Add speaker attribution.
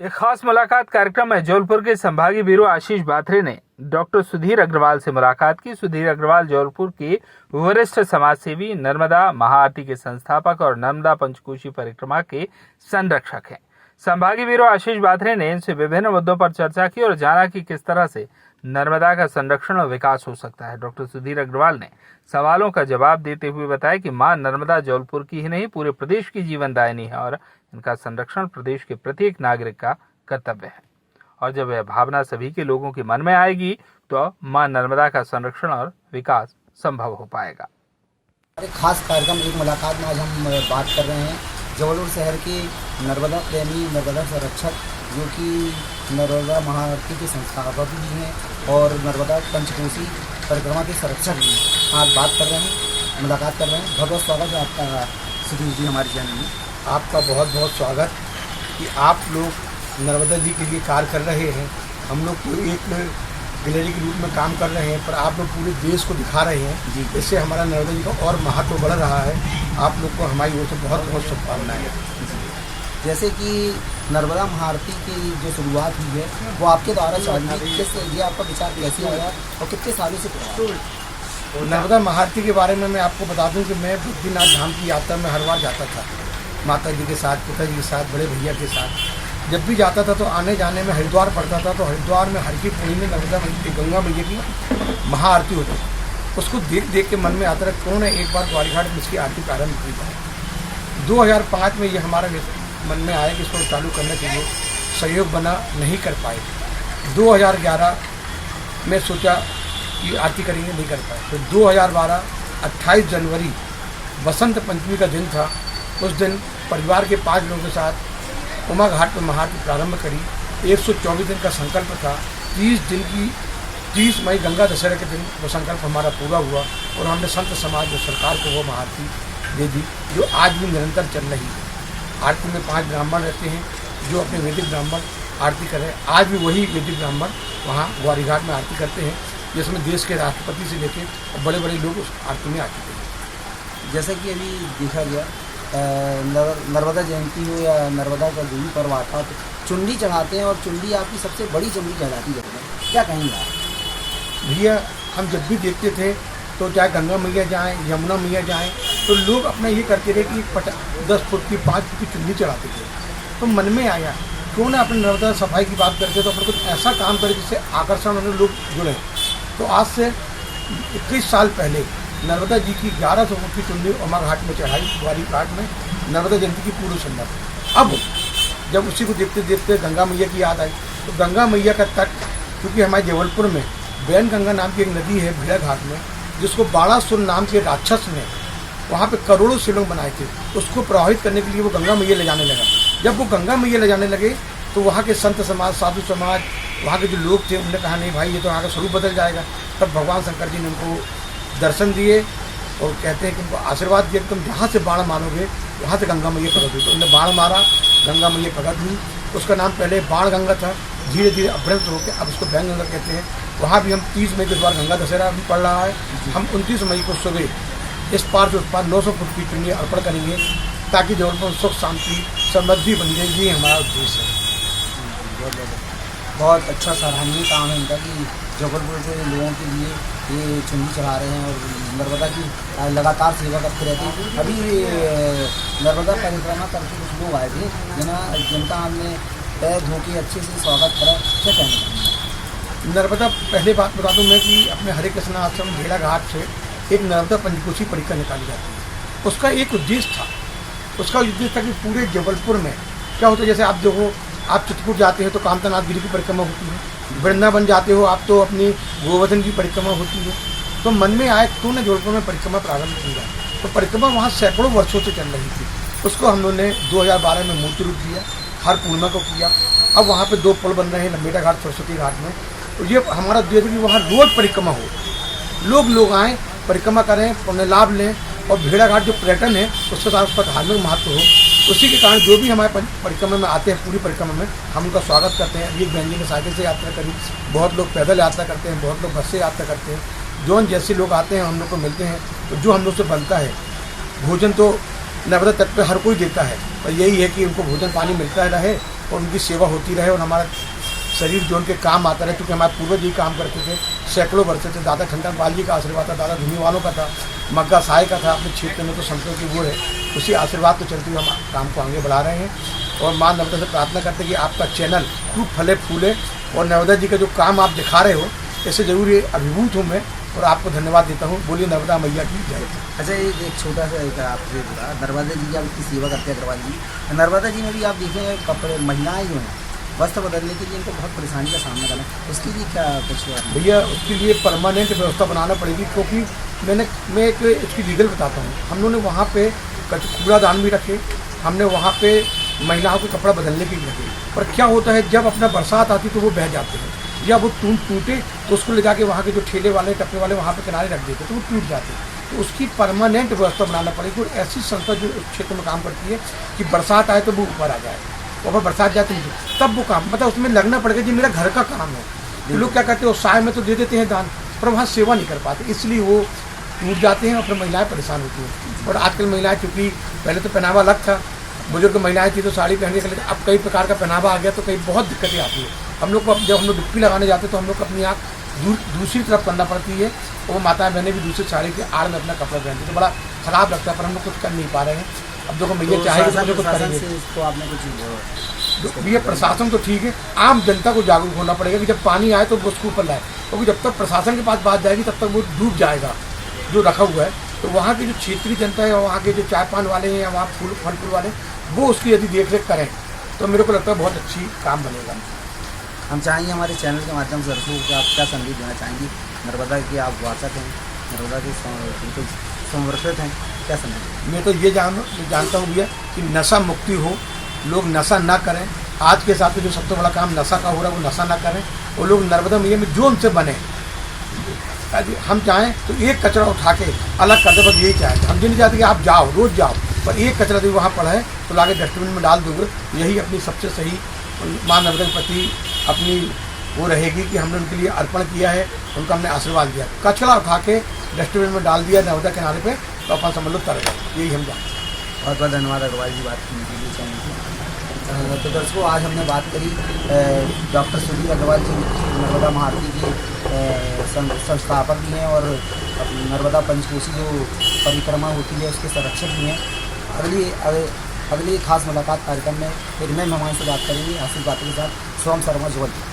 Speaker 1: एक खास मुलाकात कार्यक्रम में जबलपुर के संभागीय ब्यूरो आशीष बाथरे ने डॉक्टर सुधीर अग्रवाल से मुलाकात की। सुधीर अग्रवाल जबलपुर के वरिष्ठ समाज सेवी, नर्मदा महाआरती के संस्थापक और नर्मदा पंचकोशी परिक्रमा के संरक्षक हैं। संभागीय ब्यूरो आशीष बाथरे ने इनसे विभिन्न मुद्दों पर चर्चा की और जाना कि किस तरह से नर्मदा का संरक्षण और विकास हो सकता है। डॉक्टर सुधीर अग्रवाल ने सवालों का जवाब देते हुए बताया कि मां नर्मदा जबलपुर की ही नहीं पूरे प्रदेश की जीवनदायिनी है और इनका संरक्षण प्रदेश के प्रत्येक नागरिक का कर्तव्य है। और जब यह भावना सभी के लोगों के मन में आएगी तो मां नर्मदा का संरक्षण और विकास संभव हो पाएगा।
Speaker 2: एक खास कार्यक्रम, एक मुलाकात में आज हम बात कर रहे हैं जबलपुर शहर के नर्मदा प्रेमी, नर्मदा संरक्षक जो कि नर्मदा महाआरती के संस्थापक भी हैं और नर्मदा पंचकोशी परिक्रमा के संरक्षक भी हैं। आज बात कर रहे हैं, मुलाकात कर रहे हैं। बहुत बहुत स्वागत है आपका सुधीर जी हमारे चैनल में।
Speaker 3: आपका बहुत बहुत स्वागत कि आप लोग नर्मदा जी के लिए कार्य कर रहे हैं। हम लोग तो एक गैलरी के रूप में काम कर रहे हैं, पर आप लोग पूरे देश को दिखा रहे हैं जी। इससे हमारा नर्मदा जी का और महत्व बढ़ रहा है। आप लोग को हमारी ओर से बहुत बहुत शुभकामनाएं।
Speaker 2: जैसे कि नर्मदा महाआरती की जो शुरुआत हुई है वो आपके द्वारा चली, ये आपका विचार कैसे आया और कितने सालों से
Speaker 3: नर्मदा महाआरती के बारे में मैं आपको बता दूं कि मैं बद्रीनाथ धाम की यात्रा में हर बार जाता था, माता जी के साथ, पिताजी के साथ, बड़े भैया के साथ। जब भी जाता था तो आने जाने में हरिद्वार पड़ता था, तो हरिद्वार में हर की पूर्णी में नर्मदा गंगा मैया की महाआरती होती थी। उसको देख देख के मन में आता रहा क्यों न एक बार ग्वारीघाट में इसकी आरती प्रारंभ की जाए। 2005 में ये हमारा मन में आया कि इसको चालू करने के लिए सहयोग बना, नहीं कर पाए। 2011 में सोचा कि आरती करेंगे, नहीं कर पाए। तो 2012 28 जनवरी बसंत पंचमी का दिन था। उस दिन परिवार के 5 लोगों के साथ उमा घाट पर महाआरती प्रारंभ करी। 124 दिन का संकल्प था। 30 मई गंगा दशहरे के दिन वो संकल्प हमारा पूरा हुआ और हमने संत समाज और सरकार को वो महाआरती दे दी, जो आज भी निरंतर चल रही है। आरती में 5 ब्राह्मण रहते हैं जो अपने वैदिक ब्राह्मण आरती कर रहे हैं। आज भी वही वैदिक ब्राह्मण वहाँ ग्वारीघाट में आरती करते हैं, जिसमें देश के राष्ट्रपति से लेकर और बड़े बड़े लोग उस आरती में आरती करते हैं।
Speaker 2: जैसे कि अभी देखा गया नर्मदा जयंती हो या नर्मदा का जो भी पर्व आता है तो चुंडी चढ़ाते हैं और चुंडी आपकी सबसे बड़ी चुंडी कहलाती है। क्या कहेंगे आप?
Speaker 3: भैया, हम जब भी देखते थे तो चाहे गंगा मैया जाएँ, यमुना मैया जाएँ, तो लोग अपना ये करते रहे कि 10 फुट की 5 फुट की चुंडी चढ़ाते थे। तो मन में आया क्यों ना अपने नर्मदा सफाई की बात करते तो अपने कुछ ऐसा काम करें जिससे आकर्षण में लोग जुड़े। तो आज से 21 साल पहले नर्मदा जी की 1100 फुट की चुंडी उमा घाट में चढ़ाई, ग्वारीघाट में नर्मदा जयंती की पूर्व संध्या। अब जब उसी को देखते देखते गंगा मैया की याद आई, तो गंगा मैया का तट, क्योंकि हमारे जबलपुर में बैन गंगा नाम की एक नदी है भेड़ा घाट में, जिसको बाणासुर नाम के राक्षस ने वहाँ पे करोड़ों शिवलिंग बनाए थे। उसको प्रभावित करने के लिए वो गंगा मैया ले जाने लगा। जब वो गंगा मैया ले जाने लगे तो वहाँ के संत समाज, साधु समाज, वहाँ के जो लोग थे, उन्होंने कहा नहीं भाई, ये तो वहाँ का स्वरूप बदल जाएगा। तब भगवान शंकर जी ने उनको दर्शन दिए और कहते हैं कि उनको आशीर्वाद दिया कि तुम जहाँ से बाण मारोगे वहाँ से गंगा मैया प्रकट हुई। तो उन्होंने बाण मारा, गंगा मैया प्रकट हुई। उसका नाम पहले बाण गंगा था, धीरे धीरे अभ्रंश होकर अब उसको बैन गंगा कहते हैं। वहाँ भी हम 30 मई के बाद गंगा दशहरा भी पड़ रहा है। हम 29 मई को सुबह इस पार से उस पार 900 फुट की चुन्नी अर्पण करेंगे ताकि जबलपुर सुख शांति समृद्धि बन जाए। ये हमारा उद्देश्य है।
Speaker 2: बहुत अच्छा सराहनीय काम है इनका कि जबलपुर के लोगों के लिए ये चुन्नी चढ़ा रहे हैं और नर्मदा की लगातार सेवा करते रहते हैं। अभी नर्मदा परिक्रमा करके कुछ लोग आए थे जिनका हमने पैर धो के अच्छे से स्वागत करा। क्या कहना?
Speaker 3: नर्मदा, पहले बात बता दूं मैं कि अपने हरे कृष्ण आश्रम भेड़ा घाट से एक नर्मदा पंचकोशी परिक्रमा निकाली जाती है। उसका एक उद्देश्य था। उसका उद्देश्य था कि पूरे जबलपुर में क्या होता है, जैसे आप देखो, आप चित्रकूट जाते हैं तो कामतानाथ गिरी की परिक्रमा होती है, वृंदावन जाते हो आप तो अपनी गोवर्धन की परिक्रमा होती है। तो मन में आया क्यों न जबलपुर में परिक्रमा प्रारंभ की जाए। तो परिक्रमा वहाँ सैकड़ों वर्षों से चल रही थी। उसको हम लोगों ने 2012 में मूर्ति रूप दिया, हर पूर्णिमा को किया। अब वहाँ पे 2 पुल बन रहे हैं, लंबेटा घाट, सरस्वती घाट में। तो ये हमारा उद्देश्य है कि वहाँ रोज परिक्रमा हो, लोग आएँ, परिक्रमा करें, पुण्य लाभ लें और भेड़ा घाट जो पर्यटन है उसके साथ उसका धार्मिक महत्व हो। उसी के कारण जो भी हमारे परिक्रमा में आते हैं, पूरी परिक्रमा में हम उनका स्वागत करते हैं। एक बहन जी ने साइकिल से यात्रा करी, बहुत लोग पैदल यात्रा करते हैं, बहुत लोग बस से यात्रा करते हैं। जो जैसे लोग आते हैं हम लोग को मिलते हैं, तो जो हम लोग से बनता है भोजन तो नर्मदा तट पे हर कोई देता है, पर यही है कि उनको भोजन पानी मिलता रहे और उनकी सेवा होती रहे और हमारा शरीर जो उनके काम आता रहे, क्योंकि हमारे पूर्वज जी काम करते थे सैकड़ों वर्ष से। दादा ठंडन पाल जी का आशीर्वाद था, दादा धुनी वालों का था, मग्गा साय का था, अपने क्षेत्र में तो संतों की वो है, उसी आशीर्वाद को चलते हुए हम काम को आगे बढ़ा रहे हैं। और माँ नर्मदा से प्रार्थना करते हैं कि आपका चैनल खूब फले फूले और नर्मदा जी का जो काम आप दिखा रहे हो इससे जरूर ये अभिभूत हूँ मैं और आपको धन्यवाद देता हूँ। बोलिए नर्मदा मैया की जय।
Speaker 2: अच्छा, एक छोटा सा एक आपसे नर्मदा जी की आप इतनी सेवा करते हैं अग्रवाल जी, नर्मदा जी में भी आप देखेंगे कपड़े महिलाएं जो हैं वस्त्र बदलने के लिए इनको बहुत परेशानी का सामना करना है, उसके लिए क्या कुछ
Speaker 3: भैया उसके लिए परमानेंट व्यवस्था बनाना पड़ेगी, क्योंकि मैं एक इसकी लीगल बताता हूँ। हम लोगों ने वहाँ पे कूड़ादान भी रखे, हमने वहाँ पे महिलाओं को कपड़ा बदलने के लिए रखे, पर क्या होता है जब अपना बरसात आती तो वो बह जाते हैं या वो टूटे तो उसको ले जाके वहाँ के जो ठेले वाले टप्पे वाले वहाँ पे किनारे रख देते तो वो टूट जाते हैं। तो उसकी परमानेंट व्यवस्था बनाना पड़ेगी और ऐसी संस्था जो उस क्षेत्र में काम करती है कि बरसात आए तो वो ऊपर आ जाए और फिर बरसात जाए तो तब वो काम मतलब उसमें लगना पड़ेगा जी मेरा घर का काम है। तो लोग क्या करते हैं साय में तो दे देते हैं दान, पर वहाँ सेवा नहीं कर पाते, इसलिए वो टूट जाते हैं और फिर महिलाएं परेशान होती हैं। और आजकल महिलाएं चूँकि पहले तो पहनावा अलग था, बुजुर्ग महिलाएं थी तो साड़ी पहन के, अब कई प्रकार का पहनावा आ गया तो कई बहुत दिक्कतें आती है। हम लोग को जब हम लोग डुबकी लगाने जाते तो हम लोग को अपनी आँख दूसरी तरफ करना पड़ती है और वो माताएं बहनें भी दूसरी साड़ी के आड़ में अपना कपड़ा पहनती तो बड़ा खराब लगता है, पर हम लोग कुछ कर नहीं पा रहे हैं। अब देखो मैया चाहेगी तो कुछ करेंगे।
Speaker 2: इसको आपने कुछ
Speaker 3: ये प्रशासन तो ठीक है, आम जनता को जागरूक होना पड़ेगा कि जब पानी आए तो वो उसके ऊपर लाए, क्योंकि जब तक प्रशासन के पास बात जाएगी तब तक वो डूब जाएगा जो रखा हुआ है। तो वहाँ की जो क्षेत्रीय जनता है, वहाँ के जो चाय पान वाले हैं या वहाँ फल फूल वाले, वो उसकी यदि देख रेख करें तो मेरे को लगता है बहुत अच्छी काम बनेगा।
Speaker 2: हम चाहेंगे हमारे चैनल के माध्यम से दर्शकों को आप क्या संदेश देना चाहेंगी? नर्मदा के आप वाचक हैं, नर्मदा के बिल्कुल समर्पित हैं, क्या संदेश?
Speaker 3: मैं तो ये जानता हूँ भैया कि नशा मुक्ति हो, लोग नशा ना करें। आज के हिसाब से जो सबसे बड़ा काम नशा का हो रहा है वो नशा ना करें और लोग नर्मदा मैया में जो उनसे बने। हम चाहें तो एक कचरा उठा के अलग कर दे, बस यही चाहें। हम ये नहीं चाहते कि आप जाओ रोज़ जाओ, पर एक कचरा भी वहाँ पड़ा है तो लाके डस्टबिन में डाल दोगे, यही अपनी सबसे सही माँ नर्मदा के प्रति अपनी वो रहेगी कि हमने उनके लिए अर्पण किया है, उनका हमने आशीर्वाद दिया। कचरा उठा के डस्टबिन में डाल दिया नर्मदा किनारे पे तो अपन समझ लो तर गए, यही हम जानते हैं।
Speaker 2: बहुत बहुत धन्यवाद अग्रवाल जी बात करने के लिए चैनल। तो दर्शकों आज हमने बात करी डॉक्टर सुधीर अग्रवाल जी नर्मदा महाआरती के संस्थापक भी हैं और नर्मदा पंचकोशी जो परिक्रमा होती है उसके संरक्षक भी हैं। अगली खास मुलाकात कार्यक्रम में फिर मैं मेहमान से बात करेंगे आशीष बातों के साथ। सोम शर्मा जबलपुर।